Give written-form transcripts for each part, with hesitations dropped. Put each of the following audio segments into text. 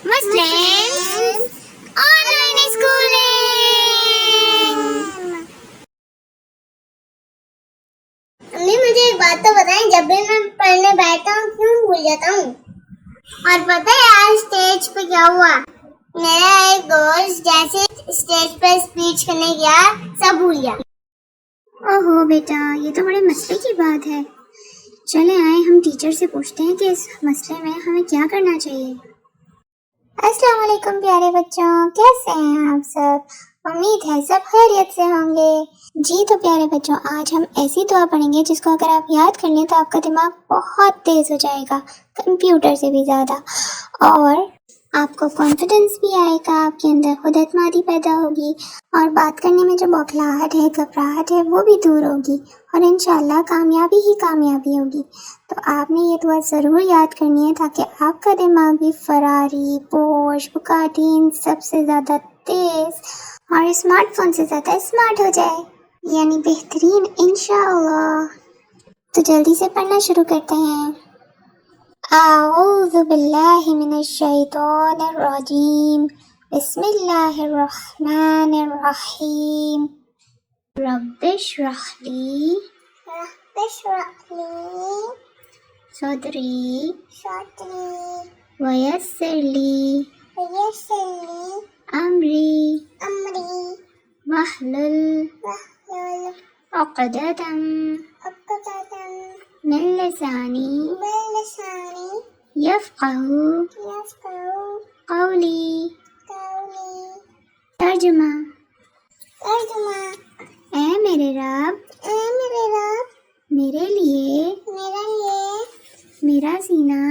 Muslims online schooling. Mummy मुझे एक बात तो बताएं, जब भी मैं पढ़ने बैठता हूँ क्यों भूल जाता हूँ? और पता है आज स्टेज पे क्या हुआ? मेरा एक दोस्त जैसे स्टेज पे स्पीच करने गया सब भूल गया। ओहो बेटा, ये तो बड़े मसले की बात है। चले आए हम टीचर से पूछते हैं कि इस मसले में हमें क्या करना चाहिए। अस्सलाम वालेकुम प्यारे बच्चों, कैसे हैं आप सब? उम्मीद है सब खैरियत से होंगे। जी तो प्यारे बच्चों, आज हम ऐसी दुआ पढ़ेंगे जिसको अगर आप याद कर लें तो आपका दिमाग बहुत तेज हो जाएगा, कंप्यूटर से भी ज़्यादा, और आपको कॉन्फिडेंस भी आएगा, आपके अंदर खुद एतमादी पैदा होगी और बात करने में जो बौखलाहट है, घबराहट है, वो भी दूर होगी और इंशाल्लाह कामयाबी ही कामयाबी होगी। तो आपने ये दुआ ज़रूर याद करनी है ताकि आपका दिमाग भी फरारी, पोश, बुकाटीन सबसे ज़्यादा तेज़ और स्मार्टफोन से ज़्यादा स्मार्ट हो जाए, यानी बेहतरीन इंशाअल्लाह। तो जल्दी से पढ़ना शुरू करते हैं। अऊज़ु बिल्लाहि मिनश शैतानिर रजीम, बिस्मिल्लाहिर रहमानिर रहीम। रब्बिश्रह ली सदरी वयस्सिर ली अमरी वहलुल उक़दतम मिन लिसानी यफ़क़हू क़ौली। तर्जुमा। ए मेरे रब, मेरे लिए मेरा सीना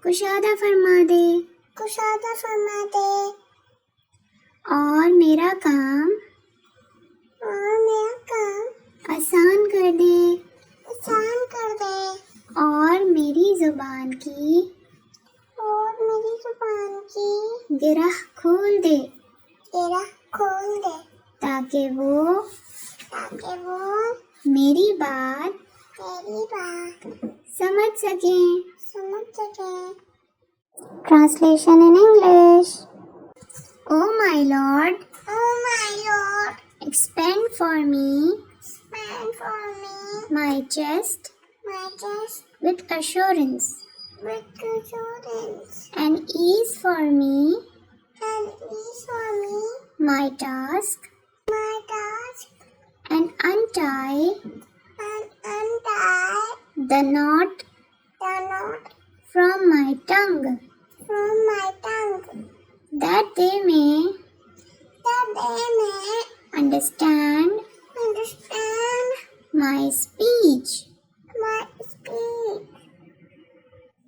कुशादा फरमा दे और मेरा काम आसान कर दे और मेरी ज़ुबान की गिरह खोल दे ताकि वो मेरी बात समझ सकें। Translation in English. Oh my Lord, expand for me my chest with assurance and ease for me my task and untie the knot from my tongue that they may understand my speech.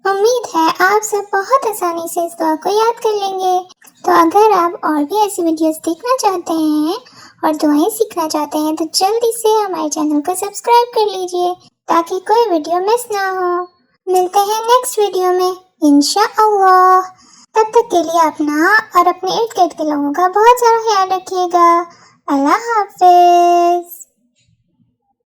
उम्मीद है आप सब बहुत आसानी से इस दुआ को याद कर लेंगे। तो अगर आप और भी ऐसी वीडियोस देखना चाहते हैं और दुआएं सीखना चाहते हैं तो जल्दी से हमारे चैनल को सब्सक्राइब कर लीजिए ताकि कोई वीडियो मिस ना हो। मिलते हैं नेक्स्ट वीडियो में इंशाअल्लाह। तब तक के लिए अपना और अपने इर्द गिर्द के लोगों का बहुत सारा ख्याल रखिएगा। अल्लाह हाफिज।